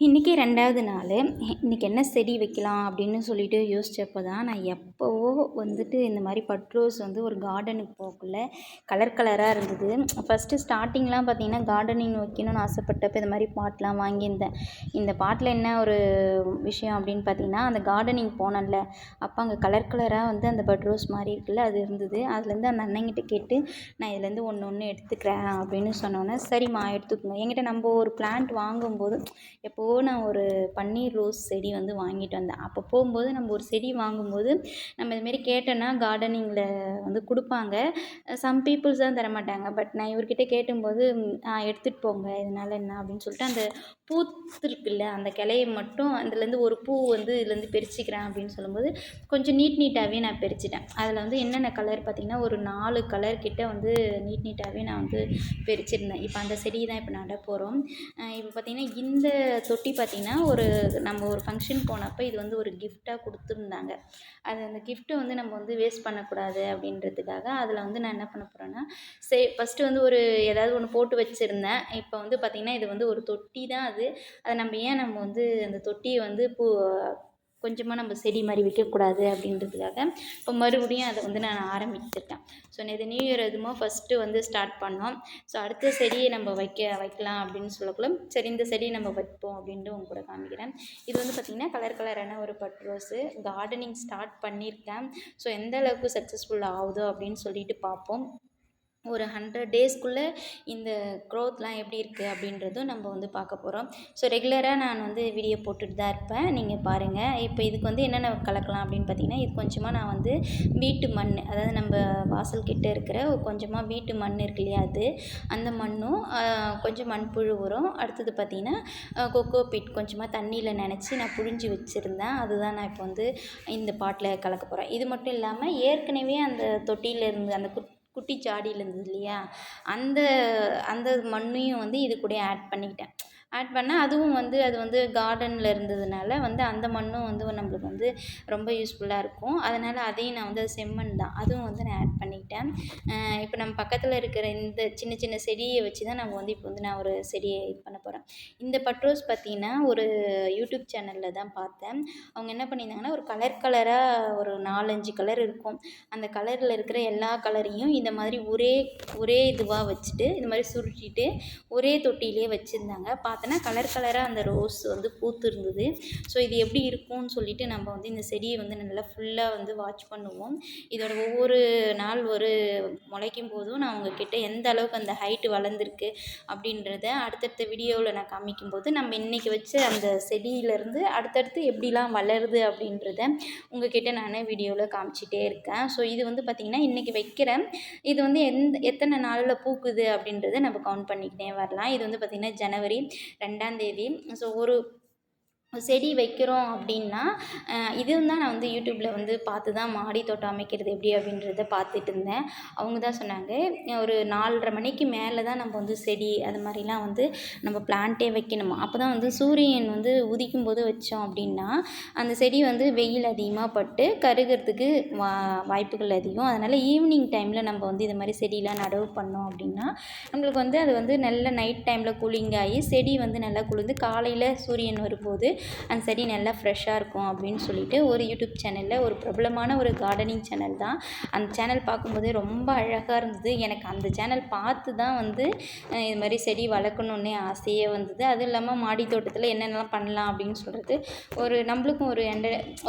இன்றைக்கி 2வது நாள். இன்றைக்கி என்ன செடி வைக்கலாம் அப்படின்னு சொல்லிட்டு யோசிச்சப்போ தான், நான் எப்போவோ வந்துட்டு இந்த மாதிரி பட் ரோஸ் வந்து ஒரு கார்டனுக்கு போகக்குள்ள கலர் கலராக இருந்தது. ஃபஸ்ட்டு ஸ்டார்டிங்லாம் பார்த்திங்கன்னா கார்டனிங் வைக்கணும்னு ஆசைப்பட்டப்போ இந்த மாதிரி பாட்லாம் வாங்கியிருந்தேன். இந்த பாட்டில் என்ன ஒரு விஷயம் அப்படின்னு பார்த்திங்கன்னா, அந்த கார்டனிங் போனேன்ல, அப்போ அங்கே கலர் கலராக வந்து அந்த பட் ரோஸ் மாதிரி இருக்குல்ல, அது இருந்தது. அதுலேருந்து அந்த அண்ணங்கிட்ட கேட்டு, நான் இதுலேருந்து ஒன்று ஒன்று எடுத்துக்கிறேன் அப்படின்னு சொன்னோன்னே, சரிம்மா எடுத்துக்கோங்க. என்கிட்ட நம்ம ஒரு பிளான்ட் வாங்கும்போது எப்போவோ நான் ஒரு பன்னீர் ரோஸ் செடி வந்து வாங்கிட்டு வந்தேன். அப்போ போகும்போது நம்ம ஒரு செடி வாங்கும்போது நம்ம இதுமாரி கேட்டோன்னா கார்டனிங்கில் வந்து கொடுப்பாங்க. சம் பீப்புள்ஸ் தான் தரமாட்டாங்க. பட் நான் இவர்கிட்ட கேட்டும்போது எடுத்துகிட்டு போங்க, இதனால என்ன அப்படின்னு சொல்லிட்டு அந்த பூத்திருக்குல்ல அந்த கிளைய மட்டும் அதுலேருந்து ஒரு பூ வந்து இதுலேருந்து பறிச்சிக்கிறேன் அப்படின்னு சொல்லும்போது கொஞ்சம் நீட்டாகவே நான் பறிச்சிட்டேன். அதில் வந்து என்னென்ன கலர் பார்த்திங்கன்னா ஒரு 4 கலர் கிட்ட வந்து நீட்டாகவே நான் வந்து பறிச்சிருந்தேன். இப்போ அந்த செடி தான் இப்போ நட போகிறோம். இப்போ பார்த்திங்கன்னா இந்த தொட்டி பார்த்திங்கன்னா நம்ம ஒரு ஃபங்க்ஷன் போனப்போ இது வந்து ஒரு கிஃப்டாக கொடுத்துருந்தாங்க. அந்த கிஃப்ட்டை வந்து நம்ம வந்து வேஸ்ட் பண்ணக்கூடாது அப்படின்றதுக்காக அதில் வந்து நான் என்ன பண்ண போகிறேன்னா, ஃபஸ்ட்டு வந்து ஏதாவது ஒன்று போட்டு வச்சுருந்தேன். இப்போ வந்து பார்த்திங்கன்னா இது வந்து ஒரு தொட்டி தான் அது. அதை நம்ம வந்து அந்த தொட்டியை வந்து கொஞ்சமாக நம்ம செடி மாதிரி வைக்கக்கூடாது அப்படின்றதுக்காக இப்போ மறுபடியும் அதை வந்து நான் ஆரம்பிச்சிருக்கேன். ஸோ இது நியூ இயர் எதுமோ ஃபஸ்ட்டு வந்து ஸ்டார்ட் பண்ணோம். ஸோ அடுத்த செடியை நம்ம வைக்கலாம் அப்படின்னு சொல்லக்குள்ள சரி இந்த செடியை நம்ம வைப்போம் அப்படின்ட்டு உங்க கூட காமிக்கிறேன். இது வந்து பார்த்திங்கன்னா கலர் கலரான ஒரு பட் ரோஸு. கார்டனிங் ஸ்டார்ட் பண்ணியிருக்கேன். ஸோ எந்த அளவுக்கு சக்ஸஸ்ஃபுல் ஆகுதோ அப்படின்னு சொல்லிட்டு பார்ப்போம். ஒரு 100 டேஸ்க்குள்ளே இந்த க்ரோத்லாம் எப்படி இருக்குது அப்படின்றதும் நம்ம வந்து பார்க்க போகிறோம். ஸோ ரெகுலராக நான் வந்து வீடியோ போட்டுட்டு தான் இருப்பேன், நீங்கள் பாருங்கள். இப்போ இதுக்கு வந்து என்னென்ன கலக்கலாம் அப்படின்னு பார்த்தீங்கன்னா, இது கொஞ்சமாக நான் வந்து வீட்டு மண், அதாவது நம்ம வாசல் கிட்டே இருக்கிற கொஞ்சமாக வீட்டு மண் இருக்கு இல்லையா, அது அந்த மண்ணும் கொஞ்சம் மண்புழு உரம், அடுத்தது பார்த்திங்கன்னா கொக்கோ பீட் கொஞ்சமாக தண்ணியில் நனைச்சி நான் புழிஞ்சி வச்சுருந்தேன். அதுதான் நான் இப்போ வந்து இந்த பாட்டில் கலக்க போகிறேன். இது மட்டும் இல்லாமல் ஏற்கனவே அந்த தொட்டியிலேருந்து அந்த குட்டி ஜாடியில் இருந்தது இல்லையா, அந்த அந்த மண்ணையும் வந்து இது கூட ஆட் பண்ணிக்கிட்டேன். ஆட் பண்ணால் அதுவும் வந்து அது வந்து கார்டனில் இருந்ததுனால வந்து அந்த மண்ணும் வந்து நம்மளுக்கு வந்து ரொம்ப யூஸ்ஃபுல்லாக இருக்கும். அதனால் அதையும் நான் வந்து செம்மண் தான், அதுவும் வந்து நான் ஆட் பண்ணிக்கிட்டேன். இப்போ நம்ம பக்கத்தில் இருக்கிற இந்த சின்ன சின்ன செடியை வச்சு தான் நம்ம வந்து இப்போ வந்து நான் ஒரு செடியை இது பண்ண போகிறேன். இந்த பட் ரோஸ் பார்த்திங்கன்னா ஒரு யூடியூப் சேனலில் தான் பார்த்தேன். அவங்க என்ன பண்ணியிருந்தாங்கன்னா ஒரு கலராக ஒரு 4-5 கலர் இருக்கும். அந்த கலரில் இருக்கிற எல்லா கலரையும் இந்த மாதிரி ஒரே இதுவாக வச்சுட்டு இந்த மாதிரி சுருட்டிட்டு ஒரே தொட்டியிலே வச்சுருந்தாங்க. பார்த்தோன்னா கலராக அந்த ரோஸ் வந்து பூத்து இருந்தது. ஸோ இது எப்படி இருக்கும்னு சொல்லிட்டு நம்ம வந்து இந்த செடியை வந்து நல்லா ஃபுல்லாக வந்து வாட்ச் பண்ணுவோம். இதோட ஒவ்வொரு நாள் முளைக்கும் போதும் நான் உங்ககிட்ட எந்த அளவுக்கு அந்த ஹைட்டு வளர்ந்துருக்கு அப்படின்றத அடுத்தடுத்த வீடியோவில் நான் காமிக்கும்போது நம்ம இன்றைக்கி வச்ச அந்த செடியிலேருந்து அடுத்தடுத்து எப்படிலாம் வளருது அப்படின்றத உங்ககிட்ட நான் வீடியோவில் காமிச்சிட்டே இருக்கேன். ஸோ இது வந்து பார்த்திங்கன்னா இன்றைக்கி வைக்கிறேன். இது வந்து எத்தனை நாளில் பூக்குது அப்படின்றத நம்ம கவுண்ட் பண்ணிக்கிட்டே வரலாம். இது வந்து பார்த்திங்கன்னா ஜனவரி 2ஆம் தேதி. ஸோ ஒரு செடி வைக்கிறோம் அப்படின்னா இதுவும் தான் நான் வந்து யூடியூப்பில் வந்து பார்த்து தான் மாடி தோட்டம் அமைக்கிறது எப்படி அப்படின்றத பார்த்துட்டு இருந்தேன். அவங்க தான் சொன்னாங்க ஒரு 4:30 மணிக்கு மேலே தான் நம்ம வந்து செடி அது மாதிரிலாம் வந்து நம்ம பிளான்ட்டே வைக்கணுமா. அப்போ தான் வந்து சூரியன் வந்து உதிக்கும் போது வச்சோம் அப்படின்னா அந்த செடி வந்து வெயில் அதிகமாக பட்டு கருகிறதுக்கு வாய்ப்புகள் அதிகம். அதனால் ஈவினிங் டைமில் நம்ம வந்து இது மாதிரி செடியெலாம் நடவு பண்ணோம் அப்படின்னா நம்மளுக்கு வந்து அது வந்து நல்ல நைட் டைமில் கூலிங் ஆகி செடி வந்து நல்லா குளிர்ந்து காலையில் சூரியன் வரும்போது அந்த செடி நல்லா ஃப்ரெஷ்ஷாக இருக்கும் அப்படின்னு சொல்லிட்டு ஒரு யூடியூப் சேனலில் ஒரு பிரபலமான ஒரு கார்டனிங் சேனல் தான். அந்த சேனல் பார்க்கும்போதே ரொம்ப அழகாக இருந்தது. எனக்கு அந்த சேனல் பார்த்து தான் வந்து இது மாதிரி செடி வளர்க்கணுன்னே ஆசையே வந்தது. அதுவும் இல்லாமல் மாடி தோட்டத்தில் என்னென்னலாம் பண்ணலாம் அப்படின்னு சொல்கிறது நம்மளுக்கும்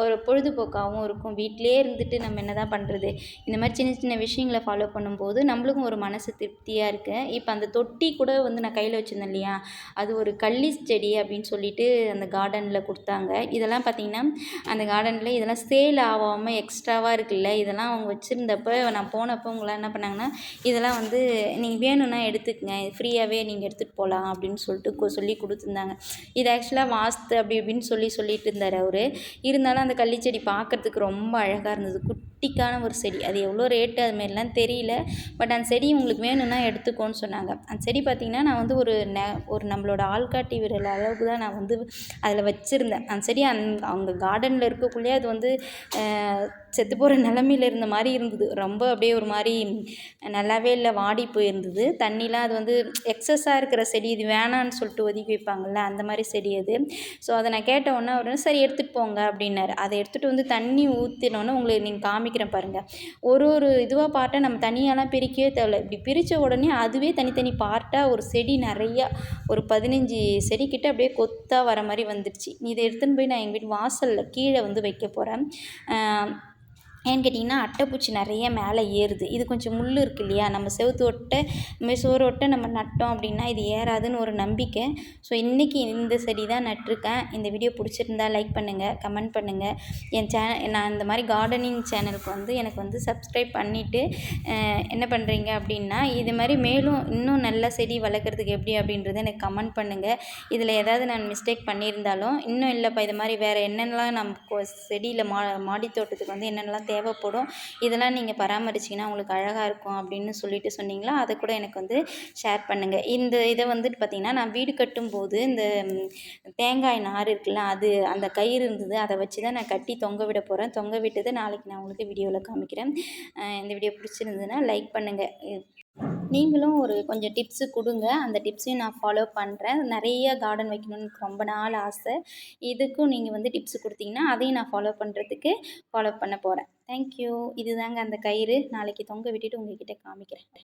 ஒரு பொழுதுபோக்காகவும் இருக்கும். வீட்டிலே இருந்துட்டு நம்ம என்ன தான் பண்ணுறது, இந்த மாதிரி சின்ன சின்ன விஷயங்களை ஃபாலோ பண்ணும்போது நம்மளுக்கும் ஒரு மனசு திருப்தியாக இருக்குது. இப்போ அந்த தொட்டி கூட வந்து நான் கையில் வச்சுருந்தேன் இல்லையா, அது ஒரு கள்ளி செடி அப்படின்னு சொல்லிட்டு அந்த கார்டனில் கொடுத்தாங்க. இதெல்லாம் பார்த்திங்கன்னா அந்த கார்டனில் இதெல்லாம் சேல் ஆகாமல் எக்ஸ்ட்ராவாக இருக்குல்ல, இதெல்லாம் அவங்க வச்சுருந்தப்போ நான் போனப்போ அவங்களாம் என்ன பண்ணாங்கன்னா, இதெல்லாம் வந்து நீங்கள் வேணும்னா எடுத்துக்கங்க, ஃப்ரீயாகவே நீங்கள் எடுத்துகிட்டு போகலாம் அப்படின்னு சொல்லிட்டு சொல்லி கொடுத்துருந்தாங்க. இது ஆக்சுவலாக வாஸ்து அப்படி இப்படின்னு சொல்லிட்டு இருந்தார் அவர். இருந்தாலும் அந்த கள்ளிச்செடி பார்க்குறதுக்கு ரொம்ப அழகாக இருந்தது. குட்டிக்கான ஒரு செடி, அது எவ்வளோ ரேட்டு அதுமாரிலாம் தெரியல. பட் அந்த செடி உங்களுக்கு வேணும்னா எடுத்துக்கோன்னு சொன்னாங்க. அந்த செடி பார்த்திங்கன்னா நான் வந்து ஒரு நம்மளோட ஆள்காட்டி விரல் அளவுக்கு தான் நான் வந்து அதில் வச்சுருந்தேன். அந்த செடி அவங்க கார்டனில் இருக்கக்குள்ளேயே அது வந்து செத்து போகிற நிலமையில இருந்த மாதிரி இருந்தது. ரொம்ப அப்படியே ஒரு மாதிரி நல்லாவே இல்லை, வாடி போயிருந்தது. தண்ணிலாம் அது வந்து எக்ஸஸாக இருக்கிற செடி, இது வேணான்னு சொல்லிட்டு ஒதுக்கி வைப்பாங்கள்ல, அந்த மாதிரி செடி அது. ஸோ அதை நான் கேட்ட உடனே அவர் வந்து, சரி எடுத்துகிட்டு போங்க அப்படின்னாரு. அதை எடுத்துகிட்டு வந்து தண்ணி ஊற்றினோன்னே உங்களுக்கு நீங்கள் காமிக்கிறேன் பாருங்கள். ஒரு ஒரு இதுவாக பார்ட்டாக நம்ம தனியாலாம் பிரிக்கவே தேவையில்ல. இப்படி பிரித்த உடனே அதுவே தனித்தனி பார்ட்டாக ஒரு செடி நிறையா ஒரு 15 செடிக்கிட்ட அப்படியே கொத்தாக வர மாதிரி வந்துடுச்சு. இதை எடுத்துன்னு போய் நான் எங்கள் வீட்டு வாசலில் கீழே வந்து வைக்க போகிறேன். ஏன்னு கேட்டிங்கன்னா, அட்டைப்பூச்சி நிறைய மேலே ஏறுது. இது கொஞ்சம் முள் இருக்கு இல்லையா, நம்ம செவுத்து ஒட்ட இதுமாதிரி சுவர் ஒட்ட நம்ம நட்டோம் அப்படின்னா இது ஏறாதுன்னு ஒரு நம்பிக்கை. ஸோ இன்றைக்கி இந்த செடி தான் நட்டிருக்கேன். இந்த வீடியோ பிடிச்சிருந்தா லைக் பண்ணுங்கள், கமெண்ட் பண்ணுங்கள். என் நான் இந்த மாதிரி கார்டனிங் சேனலுக்கு வந்து எனக்கு வந்து சப்ஸ்கிரைப் பண்ணிவிட்டு என்ன பண்ணுறீங்க அப்படின்னா, இது மாதிரி மேலும் இன்னும் நல்ல செடி வளர்க்குறதுக்கு எப்படி அப்படின்றத எனக்கு கமெண்ட் பண்ணுங்கள். இதில் ஏதாவது நான் மிஸ்டேக் பண்ணியிருந்தாலும், இன்னும் இல்லைப்பா இது மாதிரி வேறு என்னென்னலாம் நம்ம செடியில் மாடி தோட்டத்துக்கு வந்து என்னென்னலாம் தேவைப்படும், இதெல்லாம் நீங்கள் பராமரிச்சிங்கன்னா உங்களுக்கு அழகாக இருக்கும் அப்படின்னு சொல்லிட்டு சொன்னீங்களா, அதை கூட எனக்கு வந்து ஷேர் பண்ணுங்கள். இந்த இதை வந்துட்டு பார்த்திங்கன்னா, நான் வீடு கட்டும்போது இந்த தேங்காய் நார் இருக்குல்ல, அது அந்த கயிறு இருந்தது, அதை வச்சு தான் நான் கட்டி தொங்க விட போகிறேன். தொங்க விட்டதை நாளைக்கு நான் உங்களுக்கு வீடியோவில் காமிக்கிறேன். இந்த வீடியோ பிடிச்சிருந்ததுன்னா லைக் பண்ணுங்கள். நீங்களும் ஒரு கொஞ்சம் டிப்ஸு கொடுங்க. அந்த டிப்ஸையும் நான் ஃபாலோ பண்ணுறேன். நிறைய கார்டன் வைக்கணும்னு எனக்கு ரொம்ப நாள் ஆசை. இதுக்கும் நீங்கள் வந்து டிப்ஸு கொடுத்தீங்கன்னா அதையும் நான் ஃபாலோ பண்ண போகிறேன். தேங்க்யூ. இதுதாங்க அந்த கயிறு. நாளைக்கு தொங்க விட்டுட்டு உங்கள்கிட்ட காமிக்கிறேன்.